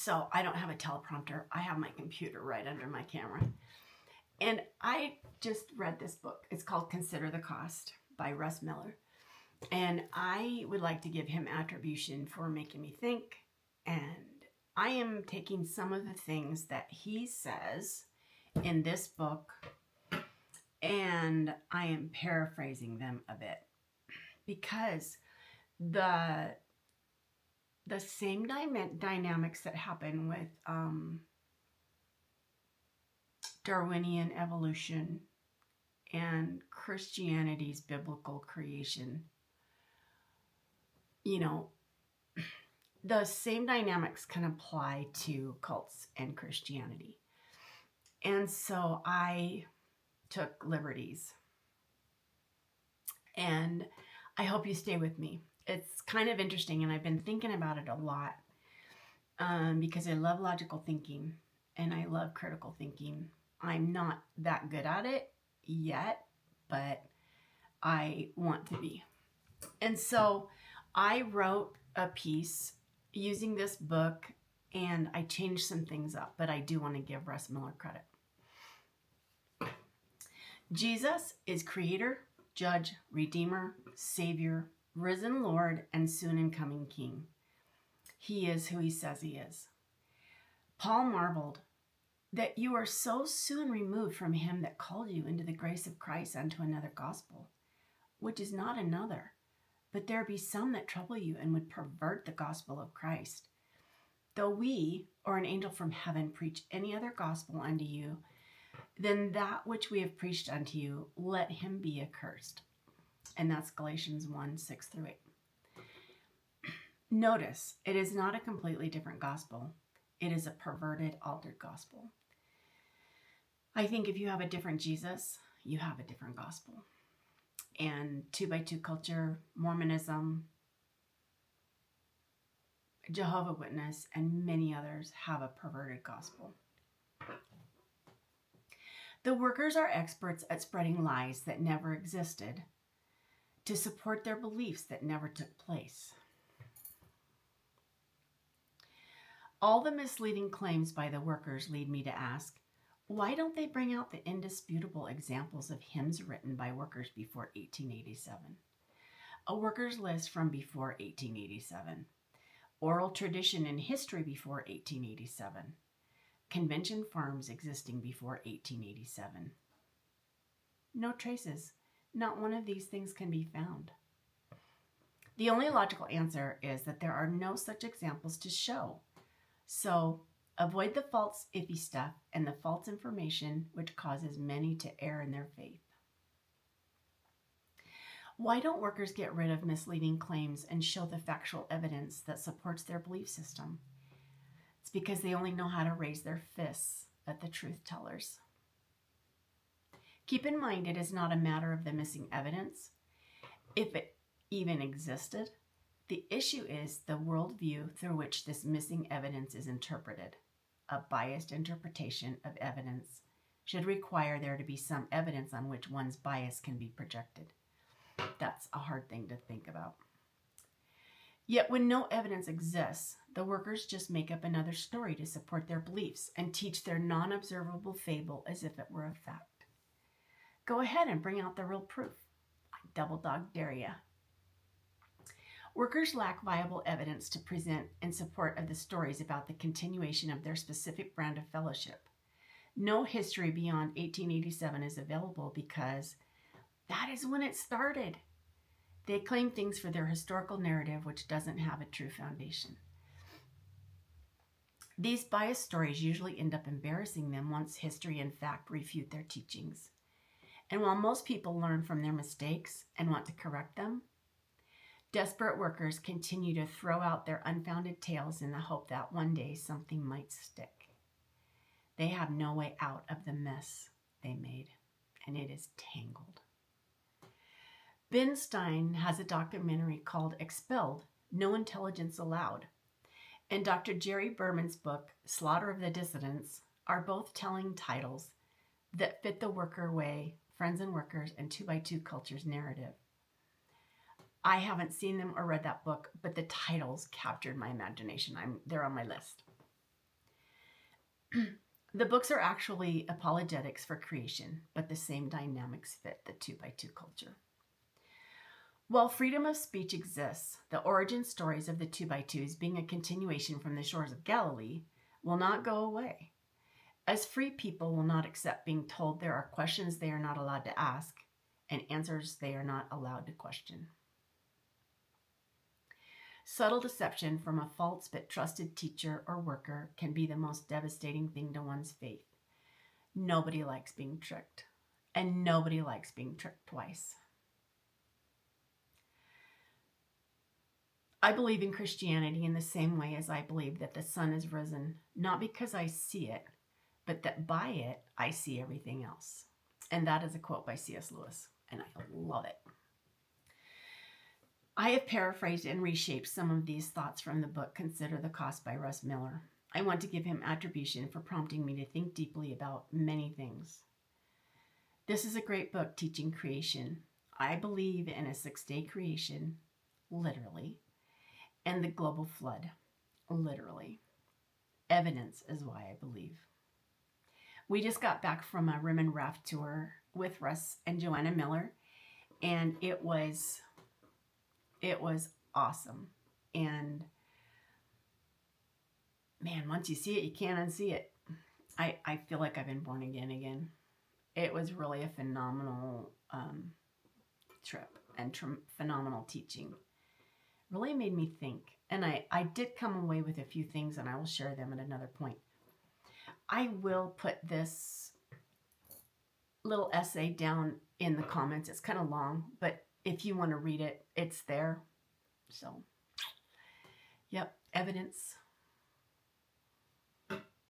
So I don't have a teleprompter. I have my computer right under my camera. And I just read this book. It's called Consider the Cost by Russ Miller. And I would like to give him attribution for making me think. And I am taking some of the things that he says in this book and I am paraphrasing them a bit because the same dynamics that happen with Darwinian evolution and Christianity's biblical creation, the same dynamics can apply to cults and Christianity. And so I took liberties. And I hope you stay with me. It's kind of interesting, and I've been thinking about it a lot because I love logical thinking and I love critical thinking. I'm not that good at it yet, but I want to be. And so I wrote a piece using this book, and I changed some things up, but I do want to give Russ Miller credit. Jesus is creator, judge, redeemer, savior, risen Lord, and soon incoming King. He is who he says he is. Paul marveled that you are so soon removed from him that called you into the grace of Christ unto another gospel, which is not another, but there be some that trouble you and would pervert the gospel of Christ. Though we, or an angel from heaven, preach any other gospel unto you than that which we have preached unto you, let him be accursed. And that's Galatians 1, 6 through 8. Notice, it is not a completely different gospel. It is a perverted, altered gospel. I think if you have a different Jesus, you have a different gospel. And 2x2 culture, Mormonism, Jehovah's Witness, and many others have a perverted gospel. The workers are experts at spreading lies that never existed to support their beliefs that never took place. All the misleading claims by the workers lead me to ask, why don't they bring out the indisputable examples of hymns written by workers before 1887? A workers' list from before 1887. Oral tradition and history before 1887. Convention farms existing before 1887. No traces. Not one of these things can be found. The only logical answer is that there are no such examples to show. So avoid the false iffy stuff and the false information which causes many to err in their faith. Why don't workers get rid of misleading claims and show the factual evidence that supports their belief system? It's because they only know how to raise their fists at the truth tellers. Keep in mind, it is not a matter of the missing evidence, if it even existed. The issue is the worldview through which this missing evidence is interpreted. A biased interpretation of evidence should require there to be some evidence on which one's bias can be projected. That's a hard thing to think about. Yet when no evidence exists, the workers just make up another story to support their beliefs and teach their non-observable fable as if it were a fact. Go ahead and bring out the real proof. I double dog dare ya. Workers lack viable evidence to present in support of the stories about the continuation of their specific brand of fellowship. No history beyond 1887 is available because that is when it started. They claim things for their historical narrative which doesn't have a true foundation. These biased stories usually end up embarrassing them once history and fact refute their teachings. And while most people learn from their mistakes and want to correct them, desperate workers continue to throw out their unfounded tales in the hope that one day something might stick. They have no way out of the mess they made, and it is tangled. Ben Stein has a documentary called Expelled, No Intelligence Allowed, and Dr. Jerry Berman's book, Slaughter of the Dissidents, are both telling titles that fit the worker way, Friends and Workers, and 2x2 Culture's narrative. I haven't seen them or read that book, but the titles captured my imagination. They're on my list. The books are actually apologetics for creation, but the same dynamics fit the 2x2 culture. While freedom of speech exists, the origin stories of the 2x2s being a continuation from the shores of Galilee will not go away. As free people will not accept being told there are questions they are not allowed to ask and answers they are not allowed to question. Subtle deception from a false but trusted teacher or worker can be the most devastating thing to one's faith. Nobody likes being tricked, and nobody likes being tricked twice. I believe in Christianity in the same way as I believe that the sun is risen, not because I see it, but that by it I see everything else. And that is a quote by C.S. Lewis, and I love it. I have paraphrased and reshaped some of these thoughts from the book Consider the Cost by Russ Miller. I want to give him attribution for prompting me to think deeply about many things. This is a great book teaching creation. I believe in a 6-day creation, literally, and the global flood, literally. Evidence is why I believe. We just got back from a Rim and Raft tour with Russ and Joanna Miller, and it was awesome. And man, once you see it, you can't unsee it. I feel like I've been born again. It was really a phenomenal trip and phenomenal teaching. Really made me think. And I did come away with a few things, and I will share them at another point. I will put this little essay down in the comments. It's kind of long, but if you want to read it, it's there. So, yep, evidence